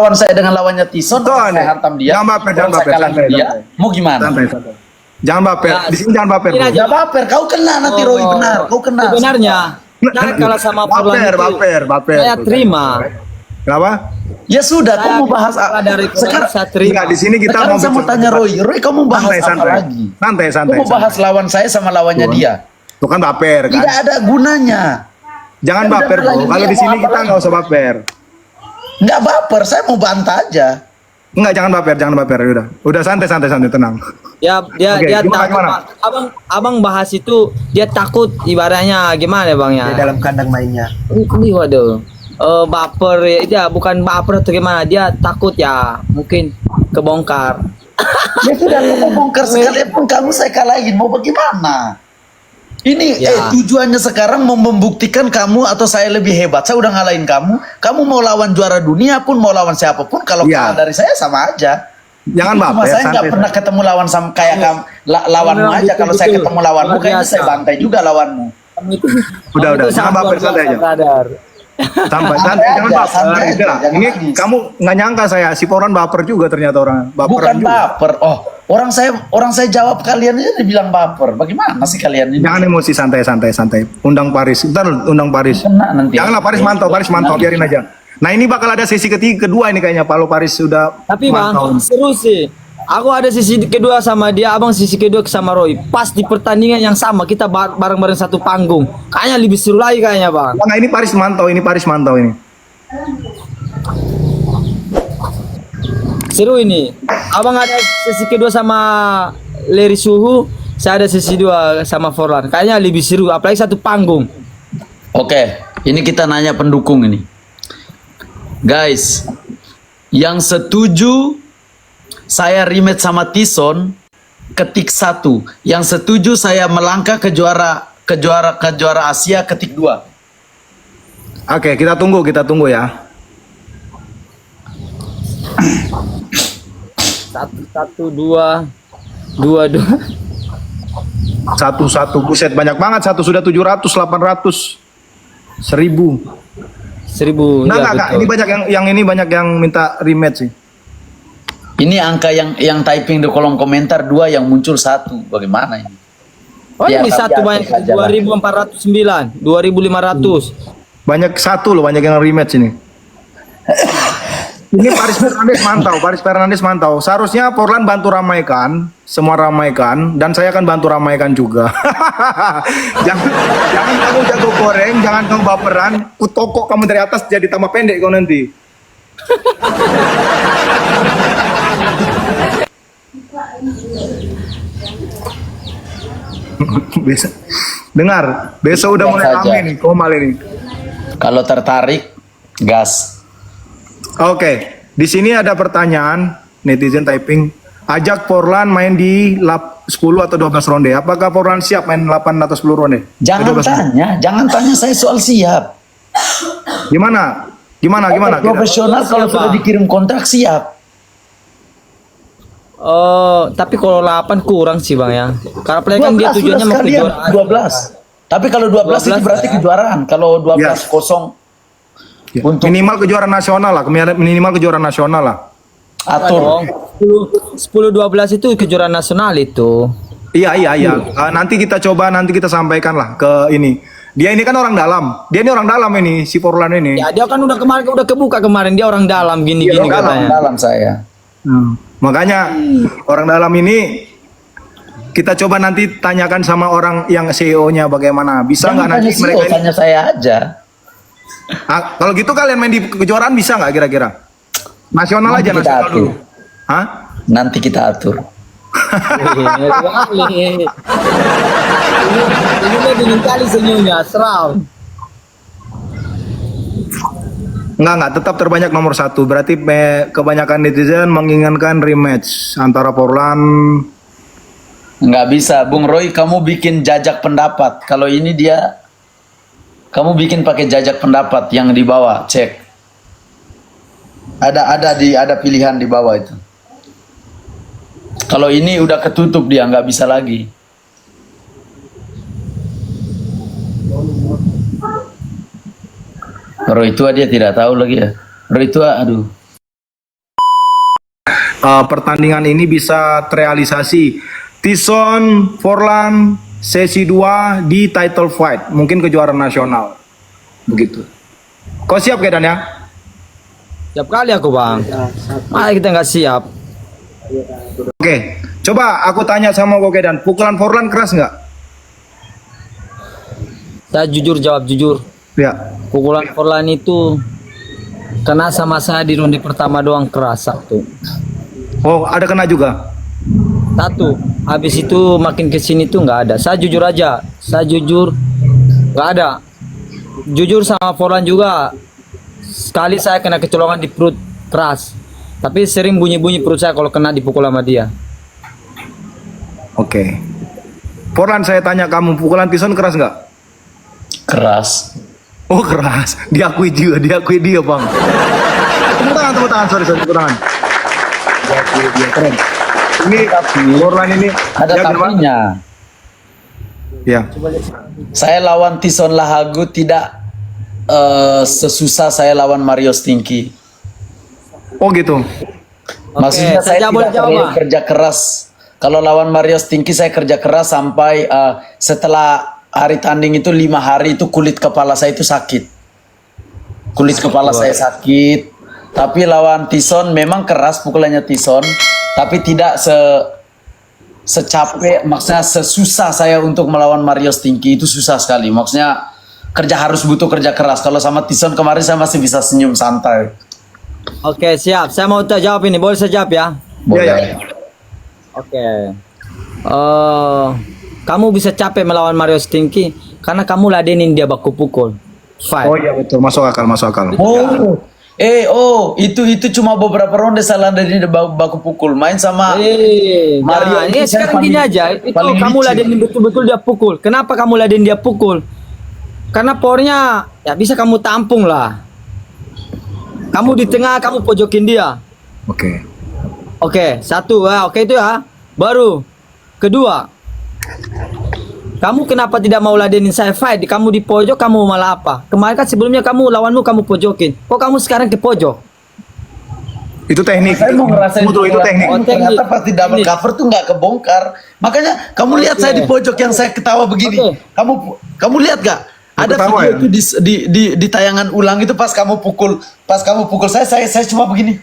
lawan saya dengan lawannya Tison, saya hantam dia. Jangan baper, jangan saya baper, kalahin santai, dia. santai. Mau gimana? Santai, santai. Jangan baper. Ya, Di sini jangan baper. ini Bro. aja. Jangan baper, kau kena nanti Roy, benar. Kau kena. Sebenarnya saya kalah sama Forlan itu. Baper. Saya terima. Kenapa? Ya sudah, Saya kau mau bahas kalah dari Forlan, sekarang? saya terima. Enggak, di sini kita Sekarang saya mau bicara tanya debat. Roy, kau mau bahas apa lagi? Santai. Kau mau bahas lawan saya sama lawannya Tuh. dia? Itu kan baper kan. Tidak ada gunanya. Jangan Ya udah, baper, Bro. lagi Kalau dia di mau sini apa kita lagi? nggak usah baper. Nggak baper, saya mau bantah aja. Enggak, jangan baper. Udah santai, tenang. Ya dia Oke, dia gimana, takut. gimana? Abang bahas itu dia takut ibaratnya gimana ya Bang ya? Di dalam kandang mainnya. Ini waduh. Baper ya, bukan baper atau gimana, dia takut ya mungkin kebongkar. Ya sudah, kau mau bongkar sekalipun kamu saya kalahin, mau bagaimana? Ini Ya. tujuannya sekarang mau membuktikan kamu atau saya lebih hebat. Saya udah ngalahin kamu. Kamu mau lawan juara dunia pun, mau lawan siapapun, kalau Ya. kalah dari saya sama aja. Jangan Cuma baper, saya nggak santai. pernah ketemu lawan sama kayak kamu, lawanmu Betul, aja. Kalau saya betul. ketemu lawanmu, Luar kayaknya biasa. saya bantai juga lawanmu. Udah, Kamu itu jangan sangat baper, luar santai biasa, aja. brother. Santai, jangan aja, baper. santai aja, Udah, jangan ini nangis. kamu nggak nyangka saya si Forlan baper juga ternyata orang. Bukan Baperan juga. baper. Oh, orang saya jawab kalian aja dibilang baper. Bagaimana sih kalian ini? Jangan emosi, santai. Undang Paris. Ntar undang Paris. Kena nanti. Janganlah Paris mantau, biarin aja. Nah ini bakal ada sesi kedua ini kayaknya. Kalau Paris sudah Tapi Bang, mantau. seru sih. Aku ada sisi kedua sama dia, Abang sisi kedua sama Roy. Pas di pertandingan yang sama, kita bareng-bareng satu panggung. Kayaknya lebih seru lagi kayaknya, Bang. Nah ini Paris mantau ini. Seru ini. Abang ada sesi kedua sama Leri Suhu, saya ada sesi dua sama Forlan. Kayaknya lebih seru, apalagi satu panggung. Oke, ini kita nanya pendukung ini. Guys, yang setuju saya rematch sama Tison, ketik 1. Yang setuju saya melangkah ke juara Asia, ketik 2. Oke, kita tunggu ya. Satu, dua, dua. Satu, buset banyak banget. Satu sudah 700, 800, 1000. 1000. Nah, ya, enggak, betul. ini banyak yang banyak yang minta rematch sih. Ini angka yang typing di kolom komentar 2, yang muncul 1. Bagaimana ini? Oh Ya, ini tapi satu atur banyak saja lah. 2409, 2500. Banyak satu loh, banyak yang rematch ini. Ini Paris Fernandes mantau. Seharusnya Forlan bantu ramaikan, semua ramaikan, dan saya akan bantu ramaikan juga. jangan kamu jago goreng, jangan kamu baperan, kutokok kamu dari atas jadi tambah pendek kau nanti. Besok udah mulai Saja. rame nih, Komal ini. Kalau tertarik, gas. Oke, di sini ada pertanyaan netizen typing. Ajak Forlan main di 10 atau 12 ronde. Apakah Forlan siap main 8 atau 10 ronde? Jangan 12 ronde. jangan tanya saya soal siap. Gimana? Profesional kalau Siapa? sudah dikirim kontrak siap. Oh, tapi kalau 8 kurang sih Bang ya. Karena play kan dia 12 tujuannya sudah mau sekalian, kejuaraan. 12. Tapi kalau 12 itu 12 berarti kejuaraan. Kalau 12 kosong Ya. Untuk- Minimal kejuaraan nasional lah, minimal kejuaraan nasional lah. atur. 10-12 itu kejuaraan nasional itu. Iya. Nanti kita sampaikan lah ke ini. Dia ini kan orang dalam. Dia ini orang dalam ini, si Forlan ini. Ya dia kan udah kebuka kemarin, dia orang dalam gini-gini Iya, katanya. Dalam saya. Makanya orang dalam ini kita coba nanti tanyakan sama orang yang CEO-nya bagaimana. Bisa nggak Jangan nanti tanya mereka CEO, ini? tanya saya aja. Kalau gitu kalian main di kejuaraan bisa nggak kira-kira? Nasional Nanti aja, kita nasional atur. dulu. Hah? Nanti kita atur. Ini dingin kali senyumnya, seram. Enggak, tetap terbanyak nomor 1. Berarti kebanyakan netizen menginginkan rematch antara Forlan. Nggak bisa, Bung Roy, kamu bikin jajak pendapat. Kalau ini dia, kamu bikin pakai jajak pendapat yang di bawah, cek. Ada pilihan di bawah itu. Kalau ini udah ketutup dia, nggak bisa lagi. Roy tua dia tidak tahu lagi ya. Roy tua, aduh. pertandingan ini bisa terrealisasi. Tison Forlan sesi 2 di title fight, mungkin kejuaraan nasional. Begitu. Kau siap Kedan ya? Siap kali aku bang. Masa kita nggak siap? Oke, coba aku tanya sama kau Kedan, pukulan Forlan keras nggak? Saya jujur jawab jujur. Ya. Pukulan Forlan itu kena sama saya di ronde pertama doang keras satu. Oh, ada kena juga. Satu. Habis itu makin kesini tuh nggak ada. Saya jujur aja. Saya jujur nggak ada. Jujur sama Forlan juga. Sekali saya kena kecolongan di perut keras. Tapi sering bunyi-bunyi perut saya kalau kena dipukul sama dia. Oke. Forlan, saya tanya kamu, pukulan Tison keras nggak? Keras. Oh keras, diakui dia bang. Tepuk tangan, sorry, tepuk tangan. Diakui dia, keren. Ini Forlan ini Ada ya, gimana? tapinya. Ya. Saya lawan Tison Lahagu tidak sesusah saya lawan Mario Stinky. Oh gitu. Maksudnya Oke, saya saya boleh tidak jawab, terlalu Bang? kerja keras. Kalau lawan Mario Stinky saya kerja keras sampai setelah hari tanding itu 5 hari itu kulit kepala saya itu sakit. Kulit kepala saya sakit. Tapi lawan Tison memang keras pukulannya Tison, tapi tidak secapek, maksudnya sesusah saya untuk melawan Mario Stinky, itu susah sekali. Maksudnya butuh kerja keras. Kalau sama Tison kemarin saya masih bisa senyum santai. Oke, siap. Saya mau jawab ini. Boleh saya jawab ya? Boleh. Ya. Oke. Kamu bisa capek melawan Mario Stinky karena kamu ladenin dia baku pukul. Fight. Oh iya betul, masuk akal. Itu cuma beberapa ronde salah dari baku pukul. Main sama Mario Nah, itu ini saya sekarang gini aja. Itu paling kamu licin. ladenin betul-betul dia pukul. Kenapa kamu ladenin dia pukul? Karena powernya ya bisa kamu tampung lah. Kamu di tengah, kamu pojokin dia. Oke. Oke, satu ya, oke itu ya. Baru kedua, kamu kenapa tidak mau ladenin saya fight? Kamu di pojok, kamu malah apa? Kemarin kan sebelumnya lawanmu kamu pojokin. Kok kamu sekarang ke pojok? Itu teknik. Saya mau ngerasain Betul, itu teknik. Oh, teknik. Ternyata pasti double Teknik. cover tuh nggak kebongkar. Makanya kamu lihat saya di pojok yang saya ketawa begini. Oke. Kamu lihat gak? Ada Ketawa video ya? itu di tayangan ulang itu pas kamu pukul saya cuma begini.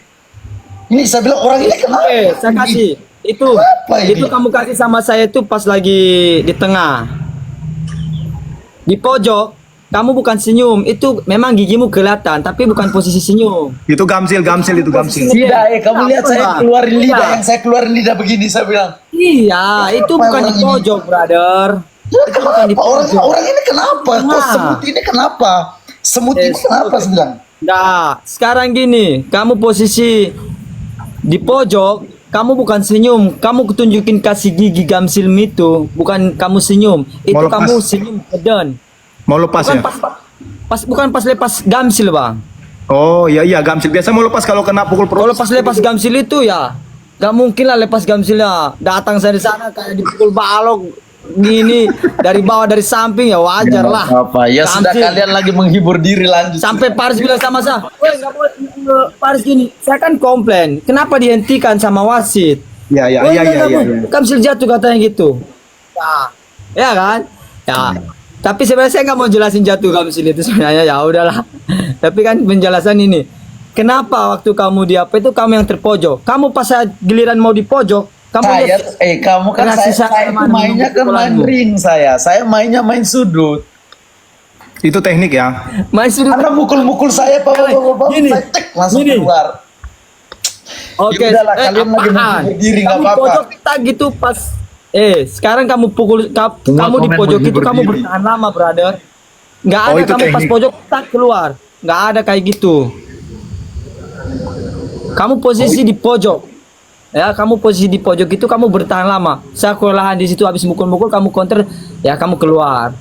Ini saya bilang orang ini kenapa? Oke, saya kasih. Itu Apa ini? itu kamu kasih sama saya itu pas lagi di tengah. Di pojok, kamu bukan senyum. Itu memang gigimu kelihatan, tapi bukan posisi senyum. Itu gamsil itu gamsil. Tidak, kamu lihat saya keluarin lidah, Iya. yang saya keluarin lidah begini saya bilang. Iya, itu Apa bukan di orang ini? pojok, brother. Ya, Itu bukan di kenapa? pojok. Orang ini kenapa? Kok Nah. semut ini kenapa? Semut ini kenapa saya bilang? Nah, sekarang gini, kamu posisi di pojok, kamu bukan senyum, kamu tunjukin kasih gigi gamsil itu, bukan kamu senyum. Itu Mau lepas. kamu senyum kedan. Mau lepas Bukan ya? bukan pas lepas gamsil, Bang. Oh iya gamsil. Biasa mau lepas kalau kena pukul Kalau pas lepas gamsil itu ya, gak mungkin lah lepas gamsilnya. Datang saya di sana kayak dipukul balok gini dari bawah dari samping ya wajar lah. Apa? Ya sudah Gamsil. kalian lagi menghibur diri lanjut. Sampai Paris bilang sama saya, "Woi, nggak boleh Paris gini." Saya kan komplain, kenapa dihentikan sama wasit? Iya. "Woi, nggak boleh. Kamsil jatuh katanya gitu. Ya kan? Ya. Tapi sebenarnya saya nggak mau jelasin jatuh Kamsil itu sebenarnya ya udahlah. Tapi kan penjelasan ini. Kenapa waktu kamu di apa itu kamu yang terpojok? Kamu pas saya giliran mau di pojok, kamu lihat kamu kan reaksi saya itu mana mainnya kan main pukulanmu. ring saya mainnya main sudut. Itu teknik ya. masih Karena mukul-mukul saya bapak Gini, saya cek langsung gini. keluar. Oke, Ya udahlah, kalian lagi apaan? menghibur diri, nggak Kamu apa-apa. pojok kita gitu pas sekarang kamu pukul Semua kamu di komen pojok itu menghibur kamu diri. bertahan lama, brother. Nggak Oh, ada itu kamu pas teknik. pojok tak keluar. Nggak ada kayak gitu. Kamu posisi di pojok. Ya, kamu posisi di pojok itu kamu bertahan lama. Saya kelelahan di situ habis mukul-mukul kamu counter, ya kamu keluar.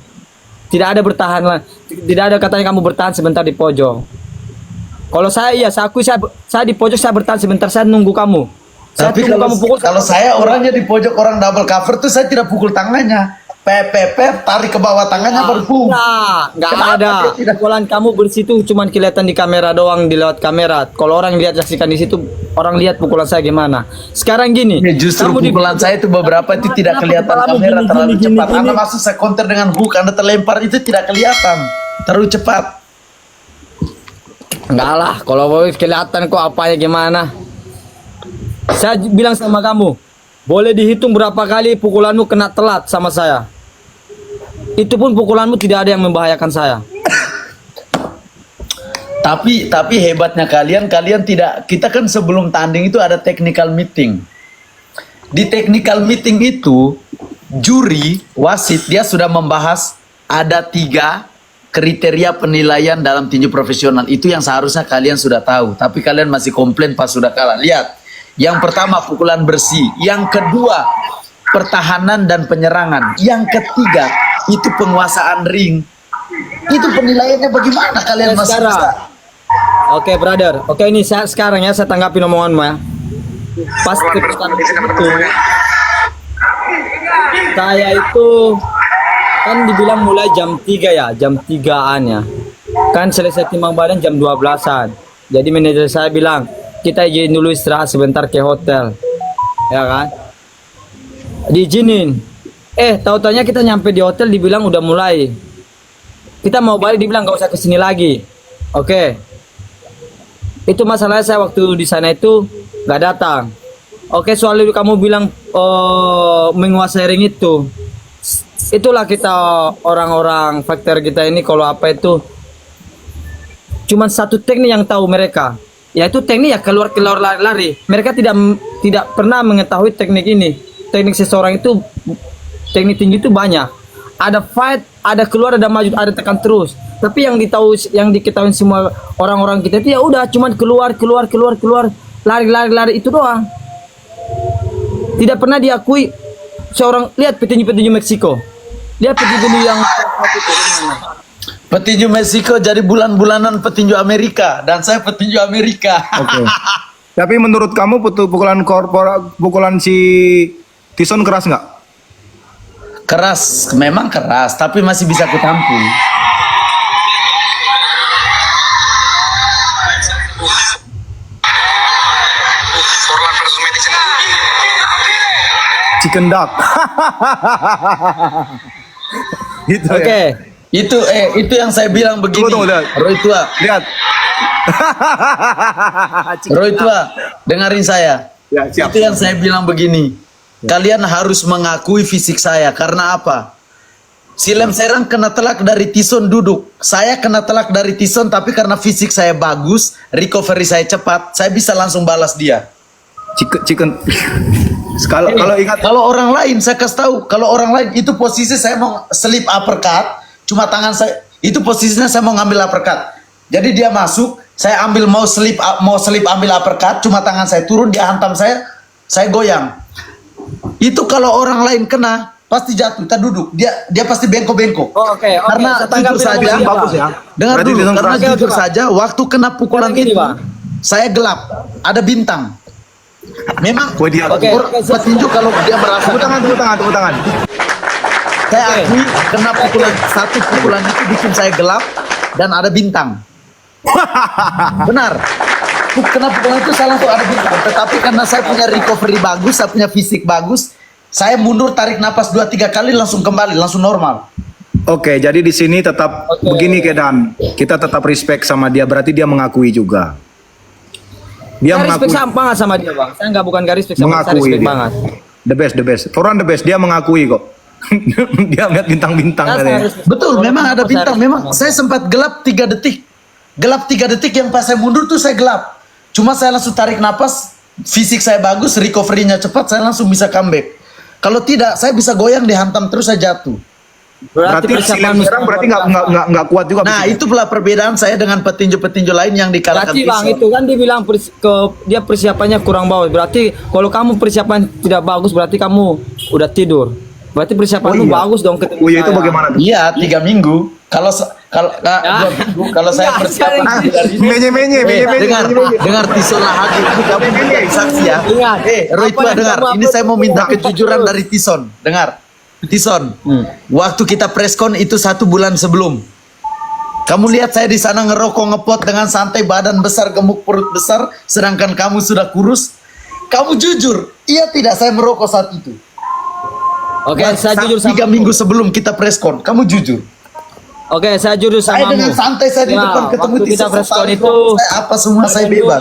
Tidak ada bertahan lah. Tidak ada katanya kamu bertahan sebentar di pojok. Kalau saya akui saya di pojok saya bertahan sebentar, saya nunggu kamu. Saya Tapi tunggu kamu pukul. kalau saya orangnya di pojok orang double cover tuh saya tidak pukul tangannya. tarik ke bawah tangannya baru boom. Nggak Kenapa ada. dia tidak- Pukulan kamu bersih itu cuman kelihatan di kamera doang, di lewat kamera. Kalau orang lihat saksikan di situ, orang lihat pukulan saya gimana. Sekarang gini, Ya, justru kamu pukulan saya itu beberapa itu tidak Kenapa kelihatan kepalamu kamera gini, terlalu gini, cepat. gini, Anda gini? masuk saya counter dengan hook, Anda terlempar itu tidak kelihatan. Terlalu cepat. Enggak lah, kalau kelihatan kok apanya gimana. Saya bilang sama kamu, boleh dihitung berapa kali pukulanmu kena telat sama saya. Itu pun pukulanmu tidak ada yang membahayakan saya. Tapi hebatnya kalian tidak, kita kan sebelum tanding itu ada technical meeting. Di technical meeting itu juri wasit dia sudah membahas ada 3 kriteria penilaian dalam tinju profesional. Itu yang seharusnya kalian sudah tahu, tapi kalian masih komplain pas sudah kalah. Lihat, yang pertama pukulan bersih, yang kedua pertahanan dan penyerangan, yang ketiga itu penguasaan ring. Itu penilaiannya bagaimana kalian masih Sekarang. bisa? Oke, brother. Oke, ini sekarang ya saya tanggapi omonganmu ya. Pas keputusan itu, saya itu kan dibilang mulai jam 3 ya, jam 3-an ya. Kan selesai timbang badan jam 12-an. Jadi manajer saya bilang, kita izin dulu istirahat sebentar ke hotel. Ya kan? Diizinin. Tahu-taunya kita nyampe di hotel dibilang udah mulai. Kita mau balik dibilang nggak usah kesini lagi. Oke. Itu masalahnya saya waktu di sana itu nggak datang. Oke, soal itu kamu bilang menguasai ring itu. Itulah kita orang-orang fighter kita ini kalau apa itu cuman satu teknik yang tahu mereka. Yaitu teknik ya keluar lari. Mereka tidak pernah mengetahui teknik ini. Teknik seseorang itu teknik tinggi itu banyak. Ada fight, ada keluar, ada maju, ada tekan terus. Tapi yang diketahui semua orang-orang kita itu ya udah cuman keluar, lari itu doang. Tidak pernah diakui seorang. Lihat petinju-petinju Meksiko. Lihat petinju yang Petinju Meksiko jadi bulan-bulanan petinju Amerika dan saya petinju Amerika. Oke. Tapi menurut kamu pukulan si Tyson keras nggak? Keras, memang keras, tapi masih bisa kutampung. Chicken duck. Gitu Oke. ya. Itu yang saya bilang begini. Tunggu, lihat. Roy tua, Lihat. Roy tua, dengarin saya. Ya, siap. Itu yang saya bilang begini. Kalian harus mengakui fisik saya karena apa? Si Lem Serang kena telak dari Tyson duduk. Saya kena telak dari Tyson tapi karena fisik saya bagus, recovery saya cepat, saya bisa langsung balas dia. Chicken. Kalau ingat Kalau orang lain saya kasih tahu, kalau orang lain itu posisi saya mau slip uppercut, cuma tangan saya itu posisinya saya mau ngambil uppercut. Jadi dia masuk, saya ambil mau slip ambil uppercut, cuma tangan saya turun dia hantam saya goyang. Itu kalau orang lain kena pasti jatuh, kita duduk. Dia pasti bengkok-bengkok. Oh, oke. Karena Saya tanggapi jujur saja, omongan bagus ya. dengar Berarti dulu, Tyson karena keras. jujur Oke, Pak. saja waktu kena pukulan Sekarang gini, itu Pak. saya gelap, ada bintang. Memang Wah, dia- Oke. petinju kalau dia merasa tepuk tangan. saya akui kena satu pukulan itu bikin saya gelap dan ada bintang. Benar. Kena pukulan itu saya langsung ada bintang. Tetapi karena saya punya recovery bagus, saya punya fisik bagus, saya mundur tarik napas 2-3 kali langsung kembali, langsung normal. Oke, jadi di sini tetap begini Kedan. Kita tetap respect sama dia, berarti dia mengakui juga. Dia Saya respect mengakui. banget sama dia, Bang. Saya nggak bukan gak respect sama, saya Mengakui respect dia. banget. The best. Foran the best. Dia mengakui kok. Dia melihat bintang-bintang Saya katanya. respect. Betul, memang ada Saya bintang. respect Memang banget. saya sempat gelap 3 detik. Gelap 3 detik yang pas saya mundur tuh saya gelap. Cuma saya langsung tarik napas, fisik saya bagus, recovery-nya cepat, saya langsung bisa comeback. Kalau tidak, saya bisa goyang dihantam terus saya jatuh. Berarti si Lem Serang berarti nggak kuat juga. Nah, fisiknya. itulah perbedaan saya dengan petinju-petinju lain yang dikalahkan Berarti Bang Tyson. itu kan dibilang dia persiapannya kurang bagus. Berarti kalau kamu persiapan tidak bagus berarti kamu udah tidur. Berarti persiapanmu iya. bagus dong ketemu Oh iya, itu saya. bagaimana tuh? Iya, 3 minggu. Kalau 2 minggu, kalau saya Ya, persiapan sekarang- dari Menye. dengar Tyson Lahagi ini kamu menjadi saksi ya. Ingat, Roy apa Tua yang dengar. kamu Ini saya mau minta upload kejujuran terus. dari Tyson. Dengar. Tison, waktu kita preskon itu 1 bulan sebelum. Kamu lihat saya di sana ngerokok ngepot dengan santai, badan besar, gemuk, perut besar, sedangkan kamu sudah kurus. Kamu jujur, iya tidak saya merokok saat itu. Oke, saya jujur sama 3 minggu sebelum kita preskon, kamu jujur. Oke, saya jujur sama Saya dengan santai saya di depan ketemu waktu kita Tison, preskon saya itu apa semua saya badan lu bebas.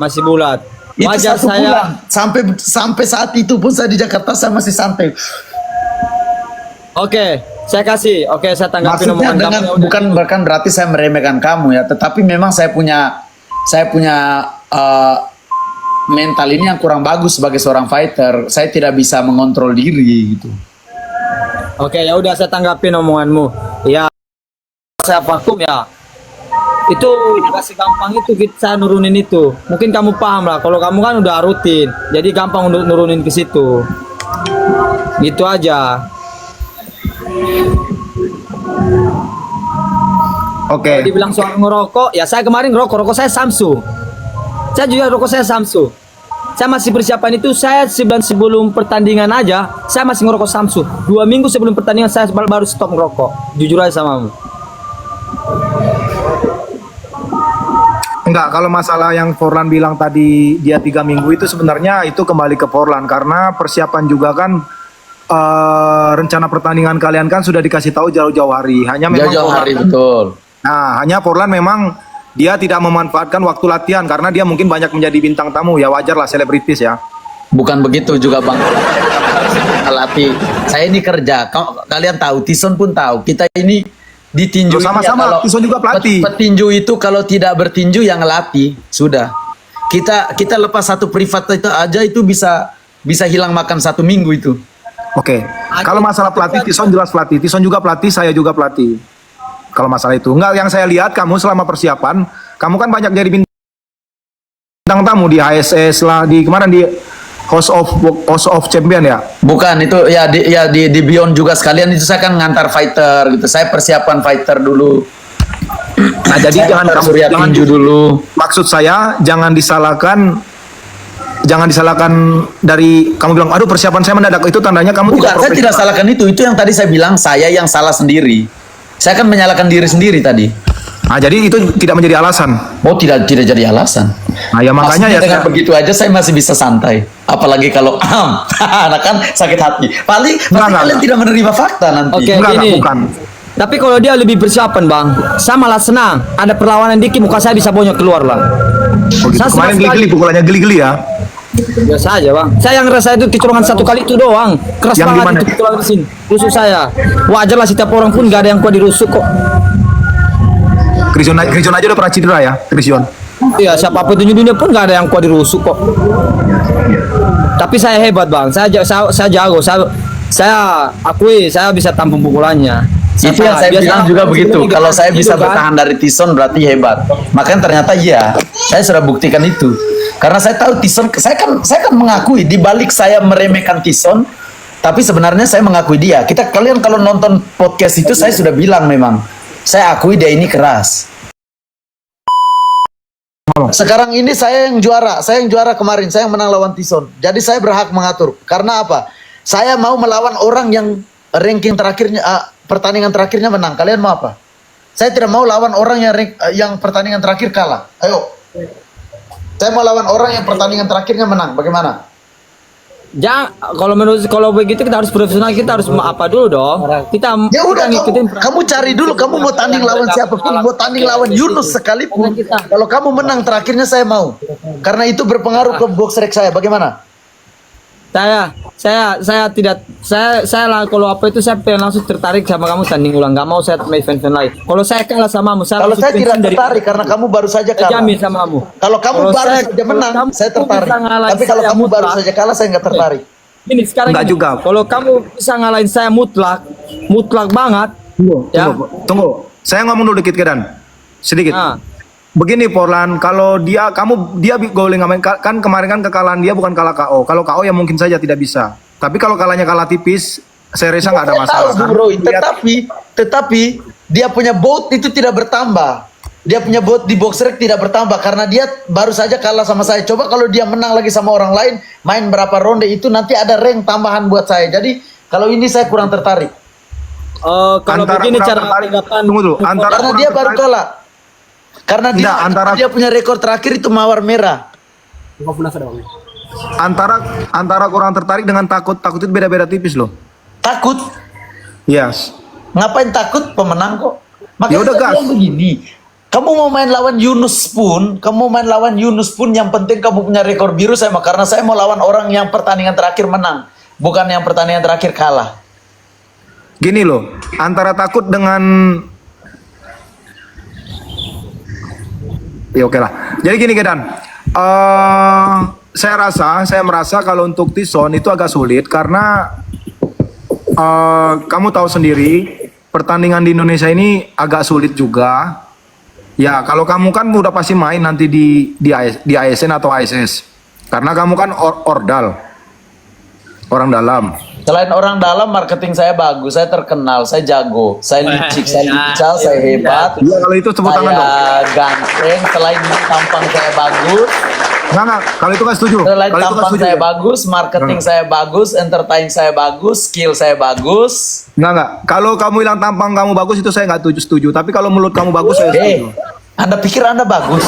masih bulat. Itu Wajar 1 saya. bulan. Sampai saat itu pun saya di Jakarta saya masih santai. Oke, saya kasih. Oke, saya tanggapi Maksudnya omongan dengan kamu. bukan berarti saya meremehkan kamu ya, tetapi memang saya punya mental ini yang kurang bagus sebagai seorang fighter. Saya tidak bisa mengontrol diri gitu. Oke, ya udah saya tanggapi omonganmu. Ya, saya vakum ya. Itu dikasih gampang itu kita nurunin itu. Mungkin kamu paham lah. Kalau kamu kan udah rutin, jadi gampang untuk nurunin ke situ. Gitu aja. Oke. Kalau dibilang soal ngerokok, ya saya kemarin rokok saya Samsung. Saya juga rokok saya Samsung. Saya masih persiapan itu, saya sebulan sebelum pertandingan aja, saya masih ngerokok Samsung. 2 minggu sebelum pertandingan saya baru stop ngerokok. Jujur aja sama kamu. Enggak, kalau masalah yang Forlan bilang tadi dia 3 minggu itu sebenarnya itu kembali ke Forlan karena persiapan juga kan rencana pertandingan kalian kan sudah dikasih tahu jauh-jauh hari. Hanya memang Jauh Forlan hari kan- betul. Nah, hanya Forlan memang dia tidak memanfaatkan waktu latihan karena dia mungkin banyak menjadi bintang tamu, ya wajar lah selebritis ya. Bukan begitu juga Bang. Latih. Saya ini kerja. Kalian tahu, Tison pun tahu. Kita ini ditinju. Loh, sama-sama, kalau Tison juga pelatih. Petinju itu kalau tidak bertinju yang ngelatih. Sudah. Kita lepas satu privat itu aja itu bisa hilang makan 1 minggu itu. Oke. Kalau masalah pelatih, Tison jelas pelatih. Tison juga pelatih, saya juga pelatih. Kalau masalah itu. Enggak, yang saya lihat kamu selama persiapan, kamu kan banyak jadi bintang tamu di HSS lah, di kemarin di House of Champion ya. Bukan itu ya di Beyond juga sekalian itu saya kan ngantar fighter gitu. Saya persiapan fighter dulu. Nah, jadi Saya jangan ngantar Surya tinju dulu. Maksud saya jangan disalahkan dari kamu bilang aduh persiapan saya mendadak, itu tandanya kamu Bukan, saya tidak profesional. salahkan itu. Itu yang tadi saya bilang saya yang salah sendiri. Saya kan menyalahkan diri sendiri tadi. Nah, jadi itu tidak menjadi alasan. Oh, tidak jadi alasan. Nah, ya makanya Maksudnya ya dengan begitu aja saya masih bisa santai. Apalagi kalau anak kan sakit hati. Paling Enggak. kalian tidak menerima fakta nanti. Oke, Enggak, gini. bukan. Tapi kalau dia lebih persiapan bang, saya malah senang. Ada perlawanan dikit, muka saya bisa bonyok keluar lah. Oh, gitu. Saya Kemarin senang geli-geli, sekali. pukulannya geli-geli ya. Biasa aja bang. Saya yang ngerasa itu kecolongan 1 kali itu doang. Keras Yang banget dimana? itu kecolongan di sini. Rusuk saya. Wajar lah setiap orang pun gak ada yang kuat dirusuk kok. Krision aja udah pernah cedera ya, Krision. Iya, siapapun di dunia pun gak ada yang kuat dirusuk kok. Tapi saya hebat bang. Saya jago. Saya akui saya bisa tampung pukulannya. Itu yang saya bilang juga begitu. Kalau saya bisa bertahan dari Tison berarti hebat. Makanya ternyata iya, saya sudah buktikan itu. Karena saya tahu Tison, saya kan mengakui di balik saya meremehkan Tison, tapi sebenarnya saya mengakui dia. Kalian kalau nonton podcast itu saya sudah bilang memang saya akui dia ini keras. Sekarang ini saya yang juara kemarin, saya yang menang lawan Tison. Jadi saya berhak mengatur. Karena apa? Saya mau melawan orang yang ranking terakhirnya, pertandingan terakhirnya menang. Kalian mau apa? Saya tidak mau lawan orang yang pertandingan terakhir kalah. Ayo. Saya mau lawan orang yang pertandingan terakhirnya menang. Bagaimana? Kalau begitu kita harus profesional, kita harus apa dulu dong. Kita Ya udah, ngikutin. kamu cari dulu. Kamu mau tanding lawan siapapun, mau tanding lawan Yunus sekalipun. Kalau kamu menang terakhirnya saya mau. Karena itu berpengaruh ke box rek saya. Bagaimana? Saya tidak lah kalau apa itu saya pengen langsung tertarik sama kamu tanding ulang, nggak mau saya main fan lain. Kalau saya kalah sama kamu, Kalau saya tidak pensiun tertarik karena kamu baru saja saya kalah. jamin sama kamu. Kalau kamu Kalau baru saya- saja menang, kamu saya tertarik. bisa ngalahin Tapi kalau saya kamu baru mutlak. saja kalah, saya nggak tertarik. Ini sekarang Enggak gini, juga. kalau kamu bisa ngalahin saya mutlak banget. Ya. Tunggu. Saya ngomong dulu dikit Kedan. Sedikit. Nah, Begini Porlan, kalau dia goleng kan kemarin kan kekalahan dia bukan kalah KO. Kalau KO ya mungkin saja tidak bisa. Tapi kalau kalahnya kalah tipis, saya rasa nggak ada Saya masalah. tahu, kan? Bro. Lihat- Tetapi dia punya bot itu tidak bertambah. Dia punya bot di box rec tidak bertambah karena dia baru saja kalah sama saya. Coba kalau dia menang lagi sama orang lain, main berapa ronde itu nanti ada rank tambahan buat saya. Jadi Kalau ini saya kurang tertarik. Kalau Antara begini kurang cara tertarik- tanggapan tunggu dulu, antara Karena kurang dia baru tertarik- kalah. Karena dia, Enggak, antara- dia punya rekor terakhir itu mawar merah. antara kurang tertarik dengan takut itu beda-beda tipis loh. Takut. Yes. Ngapain takut, pemenang kok. Makanya Ya udah, saya gas. bilang begini. Kamu mau main lawan Yunus pun, yang penting kamu punya rekor biru saya, karena saya mau lawan orang yang pertandingan terakhir menang, bukan yang pertandingan terakhir kalah. Gini loh, antara takut dengan ya oke lah. Jadi gini Gedan, saya merasa kalau untuk Tison itu agak sulit karena kamu tahu sendiri pertandingan di Indonesia ini agak sulit juga. Ya kalau kamu kan udah pasti main nanti di ASN atau ASS, karena kamu kan ordal, orang dalam. Selain orang dalam, marketing saya bagus, saya terkenal, saya jago, saya licik, saya lincah, saya hebat. Iya kalau itu tepuk tangan dong. Saya ganteng, selain tampang saya bagus, Enggak, kalau itu kan setuju. selain Kalau itu kan tampang setuju. saya Ya? bagus, marketing saya bagus, entertain saya bagus, skill saya bagus. Enggak. Kalau kamu bilang tampang kamu bagus itu saya nggak setuju. Tapi kalau mulut kamu bagus saya setuju. Anda pikir Anda bagus?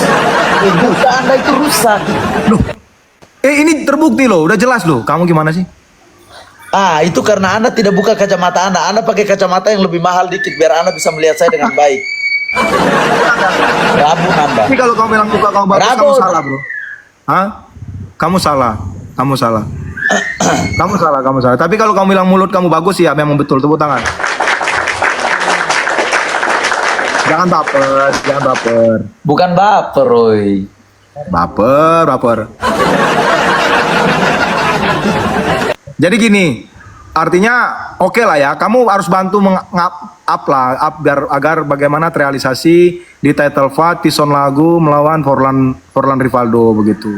Bukan, Anda itu rusak. Loh, ini terbukti loh, udah jelas loh. Kamu gimana sih? Ah, itu karena Anda tidak buka kacamata Anda. Anda pakai kacamata yang lebih mahal dikit biar Anda bisa melihat saya dengan baik. Rabun Anda. Tapi kalau kamu bilang muka kamu bagus, kamu Rabun. salah bro. Hah? Kamu salah. Kamu salah. kamu salah. Tapi kalau kamu bilang mulut kamu bagus ya memang betul. Tepuk tangan. Jangan baper. Bukan baper, Roy. Baper. Jadi gini, artinya oke lah ya, kamu harus bantu up agar bagaimana terrealisasi di title fight Tison Lagu melawan Forlan Rivaldo begitu.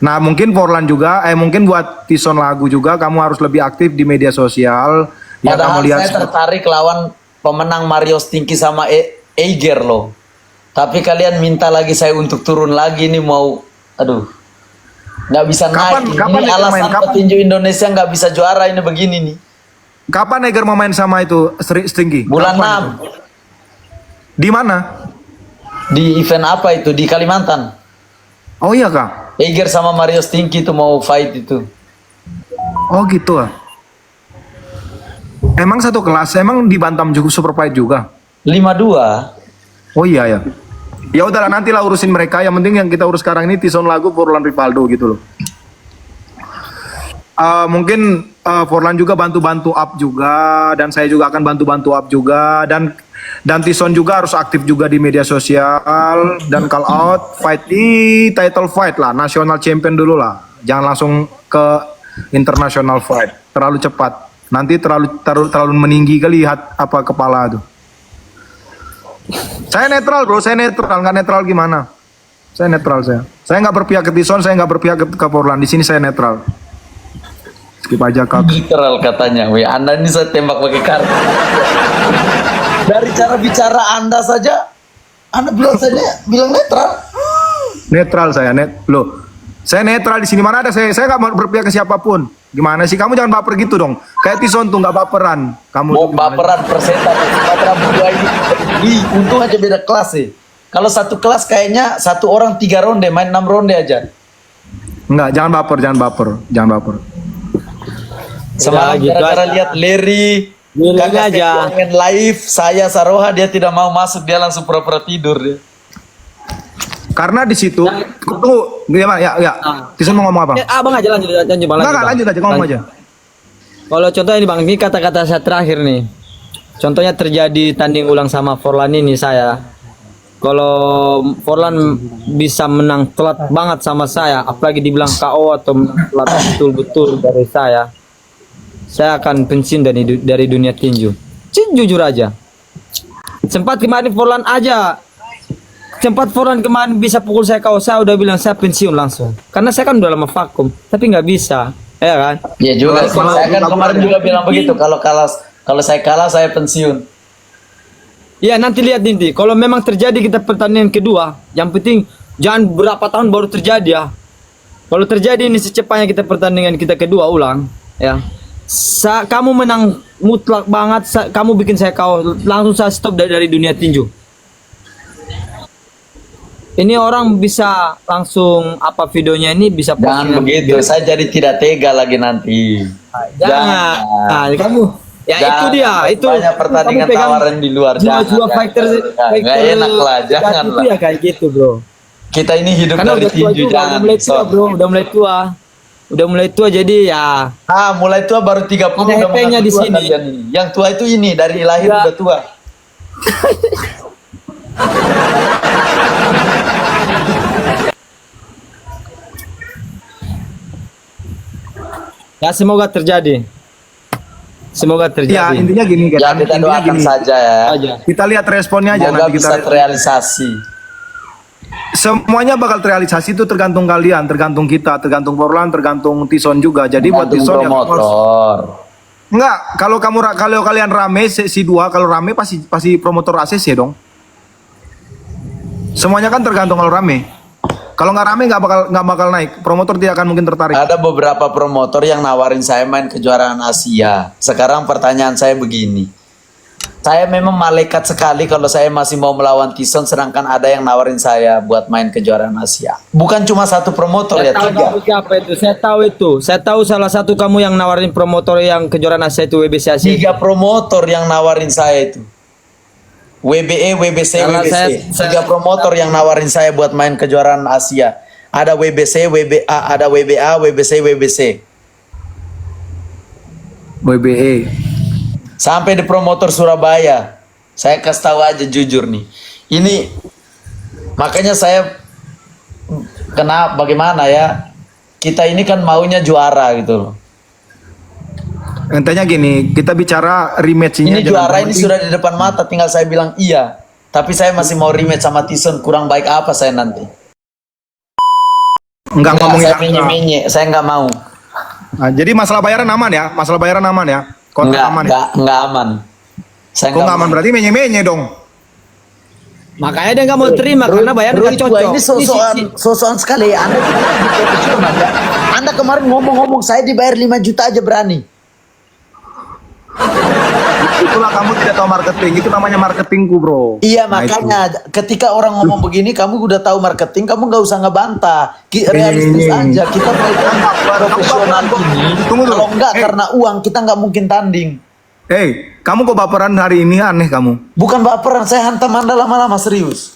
Nah mungkin Forlan juga, mungkin buat Tison Lagu juga kamu harus lebih aktif di media sosial. Ya Padahal kamu lihat. saya tertarik lawan pemenang Mario Stinky sama Eiger loh. Tapi kalian minta lagi saya untuk turun lagi nih mau, aduh, nggak bisa naik. Kapan Ini Eiger alasan main? Kapan? petinju Indonesia nggak bisa juara ini begini nih. Kapan Eiger mau main sama itu Stinky? Bulan Kapan? 6 Di mana? di event apa itu di Kalimantan. Oh iya kak. Eiger sama Mario Stinky itu mau fight itu. Oh gitu ah. Emang satu kelas, emang di Bantam juga super fight juga. 5-2. Oh iya ya. Ya udahlah nantilah urusin mereka. Yang penting yang kita urus sekarang ini Tison Lagu Forlan Rivaldo gitu loh. Mungkin Forlan juga bantu up juga dan saya juga akan bantu up juga dan Tison juga harus aktif juga di media sosial dan call out fight di title fight lah, national champion dulu lah. Jangan langsung ke international fight. Terlalu cepat. Nanti terlalu meninggi kali apa kepala tuh. Saya netral bro, nggak netral gimana? Saya netral saya. Saya nggak berpihak ke Tison, saya nggak berpihak ke Forlan. Di sini saya netral. Skip aja kak. Literal katanya. Weh, Anda ini saya tembak pakai kartu. Dari cara bicara Anda saja, Anda bilang netral. Netral saya loh. Saya netral di sini, mana ada saya nggak berpihak ke siapapun. Gimana sih kamu jangan baper gitu dong. Kayak Tison tuh nggak baperan. Kamu Mau tuh gimana? baperan persetan, baperan berdua ini. Ih, untung aja beda kelas sih. Kalau satu kelas kayaknya satu orang 3 ronde, main 6 ronde aja. Enggak, jangan baper. Semalam gitu gara-gara aja. lihat Larry Bilang kakak aja. saya main live, saya Saroha, dia tidak mau masuk, dia langsung pura-pura tidur dia. Karena di situ tuh gimana ya. Tison mau ngomong apa? Abang aja lanjut Bang. Enggak, lanjut aja ngomong aja. Kalau contoh ini Bang, ini kata-kata saya terakhir nih. Contohnya terjadi tanding ulang sama Forlan ini saya. Kalau Forlan bisa menang telat banget sama saya, apalagi dibilang KO atau telat betul-betul dari saya akan pensiun dari dunia tinju. Jujur aja. Sempat Forlan kemarin bisa pukul saya KO, saya udah bilang saya pensiun langsung. Karena saya kan udah lama vakum, tapi nggak bisa, ya kan? Ya juga, Kalau- saya kan kalau- kemarin juga bilang begitu. Kalau saya kalah saya pensiun. Iya nanti lihat nanti. Kalau memang terjadi kita pertandingan kedua, yang penting jangan berapa tahun baru terjadi ya. Kalau terjadi ini secepatnya kita pertandingan kita kedua ulang, ya. Kamu menang mutlak banget. Kamu bikin saya KO. Langsung saya stop dari dunia tinju. Ini orang bisa langsung apa videonya ini bisa Jangan posting begitu, nanti. saya jadi tidak tega lagi nanti. Jangan. Nah, kamu ya Jangan. itu dia, itu Banyak pertandingan kamu pegang tawaran di luar. Jiwa-jiwa Jangan, fighter, jangan. Nggak enak lah, jangan itu lah. ya kayak gitu, bro. Kita ini hidup Karena dari udah tua tinju, juga, jangan. udah mulai tua, Son. bro, udah mulai tua. Udah mulai tua jadi ya Mulai tua baru 30 Ada udah hepengnya mengaku di tua sini. kalian ini. Yang tua itu ini dari lahir Ya. udah tua. ya semoga terjadi. Semoga Ya terjadi. intinya gini Ya kan. kita Intinya doakan gini. saja ya. Aja. Kita lihat responnya aja Semoga nanti bisa kita. terrealisasi. Semuanya bakal terrealisasi itu tergantung kalian, tergantung kita, tergantung Forlan, tergantung Tison juga. Jadi buat Gantung Tison ya kamu harus- promotor. enggak, kalau kalian rame sesi 2, kalau rame pasti promotor ACC dong. Semuanya kan tergantung kalau rame. Kalau nggak rame nggak bakal naik. Promotor tidak akan mungkin tertarik. Ada beberapa promotor yang nawarin saya main kejuaraan Asia. Sekarang pertanyaan saya begini. Saya memang malaikat sekali kalau saya masih mau melawan Tison, sedangkan ada yang nawarin saya buat main kejuaraan Asia. Bukan cuma satu promotor ya, Saya tahu 3. kamu siapa itu. Saya tahu itu. Saya tahu salah satu kamu yang nawarin promotor yang kejuaraan Asia itu WBC Asia. 3 promotor yang nawarin saya itu. WBE, WBC, Karena WBC. saya- 3 promotor yang nawarin saya buat main kejuaraan Asia. Ada WBC, WBA, ada WBA, WBC, WBC. WBE. Sampai di promotor Surabaya. Saya kasih tahu aja jujur nih. Ini makanya saya bagaimana ya? Kita ini kan maunya juara gitu loh. Intinya gini, kita bicara rematch-nya. Ini juara ini sudah di depan mata, tinggal saya bilang iya. Tapi saya masih mau rematch sama Tison, kurang baik apa saya nanti? Enggak ngomongin saya angka. menye-menye, saya nggak mau. Nah, jadi masalah bayaran aman ya? Masalah bayaran aman ya? Kontrak aman ya? Nggak aman. Saya Kok nggak aman? mau. Berarti menye-menye dong. Makanya dia nggak mau terima karena bayar Bro, nggak itu, cocok. ini sosokan sekali. Anda profesional ya. Anda kemarin ngomong-ngomong saya dibayar 5 juta aja berani. Itulah kamu tidak tahu marketing. Itu namanya marketingku, bro. Iya Nah, makanya ketika orang ngomong begini kamu udah tahu marketing, kamu nggak usah ngebantah. Realistis Ini. aja, kita profesional ini. Tunggu dulu. Kalau enggak karena uang kita nggak mungkin tanding. Kamu kok baperan hari ini, aneh kamu. Bukan baperan, saya hantam Anda lama-lama serius.